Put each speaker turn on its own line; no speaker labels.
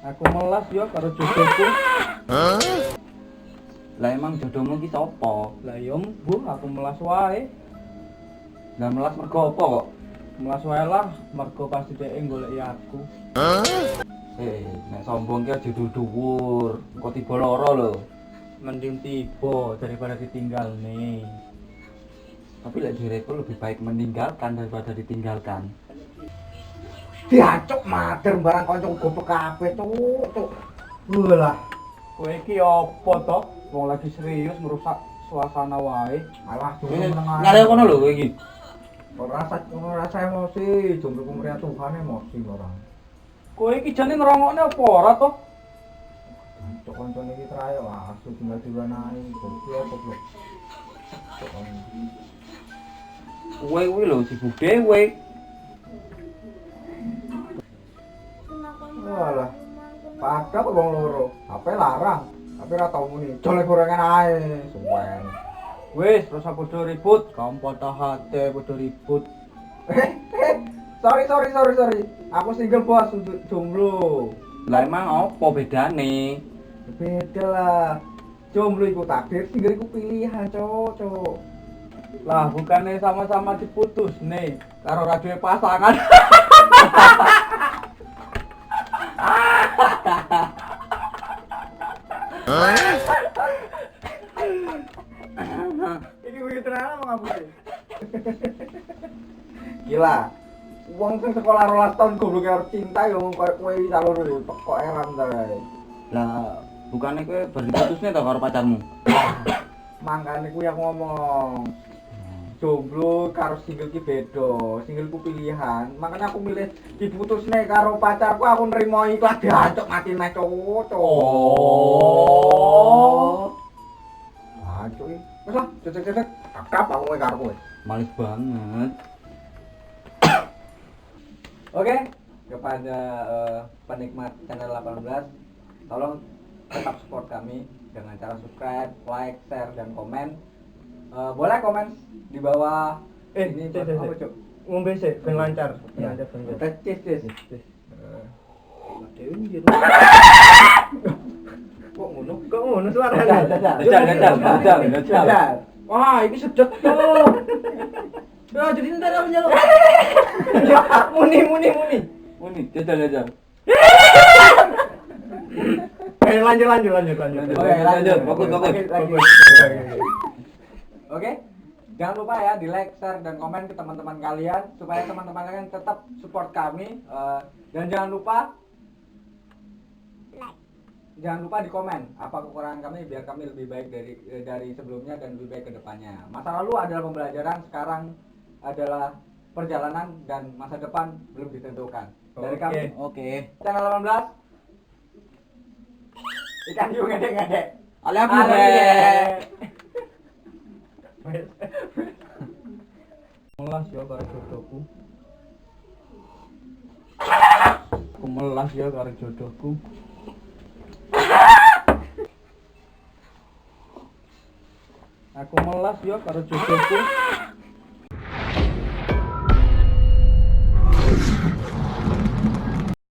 Aku melas yo karo jodohku. Lah emang jodohmu ki sapa? Lah yo mbuh aku melas wae. Lah melas mergo apa kok? Melas wae lah, mergo pasti dhek goleki aku. Nek sombong ki aja dhuwur, engko tiba lara lho. Mending tiba daripada ditinggal nih. Tapi lek direku lebih baik meninggalkan daripada ditinggalkan.
Diacuk mater barang kanca goblok kabeh cuk. Lah,
Kowe iki apa to? Wong lagi serius merusak suasana wae.
malah
Ngare kono lho kowe iki.
rasa emosi, jomblo kumriya Tuhan emosi ora.
Kowe iki jane ngrongokne apa ora to?
Cuk kancane iki trayo asu tinggal diwanai goblok.
Kowe kuwi lho sibuk dhewe.
Walah. Padahal wong loro, HP larang. Tapi ora tau muni, jole gorengan ae, suwen.
Wis, rasa padha ribut, kaum patah hati padha ribut.
Sorry. Aku single bos untuk jomblo.
Lah emang apa bedane?
Beda lah. Jomblo iku takdir, single iku pilihan, cuk.
Lah bukannya sama-sama diputus nih karo radio pasangan.
Iki kuwi tenan apa ngapus? Gila. Wong sing sekolah 12 tahun goblok karo cinta yo ngomong koyo kowe calon lho, kok eram ta kae.
Lah bukannya kowe baru diputusne to karo pacarmu?
Mangkane kuwi aku ngomong. Jomblo karo single ki beda. Single ku pilihan. Makanya aku milih diputusne karo pacarku, aku nrimo ikhlas diancuk mati neh cuk.
Oh.
Ancuk iki. Wes lah, cecek-cecek. Kakap aku kowe karo kowe.
Males banget.
Oke, kepada penikmat channel 18, tolong tetap support kami dengan cara subscribe, like, share, dan komen. Boleh komen di bawah. Ini apa cuk?
Ngombe sik ben lancar.
Ya, tes. Kok ngono suarane?
Jajal. Wah, ini sedek tuh. Ya, jadi ntar aku nyeluk. Muni. Jajal.
Lanjut.
Oke, lanjut. Fokus.
Oke. Jangan lupa ya di like, share, dan komen ke teman-teman kalian supaya teman-teman kalian tetap support kami. Dan jangan lupa di komen apa kekurangan kami biar kami lebih baik dari sebelumnya dan lebih baik ke depannya. Masa lalu adalah pembelajaran, sekarang adalah perjalanan, dan masa depan belum ditentukan. Dari kami, channel 18. Ikan hiu ngedek.
Melas ya karo jodohku. Aku melas ya karo jodohku. Aku melas ya karo jodohku.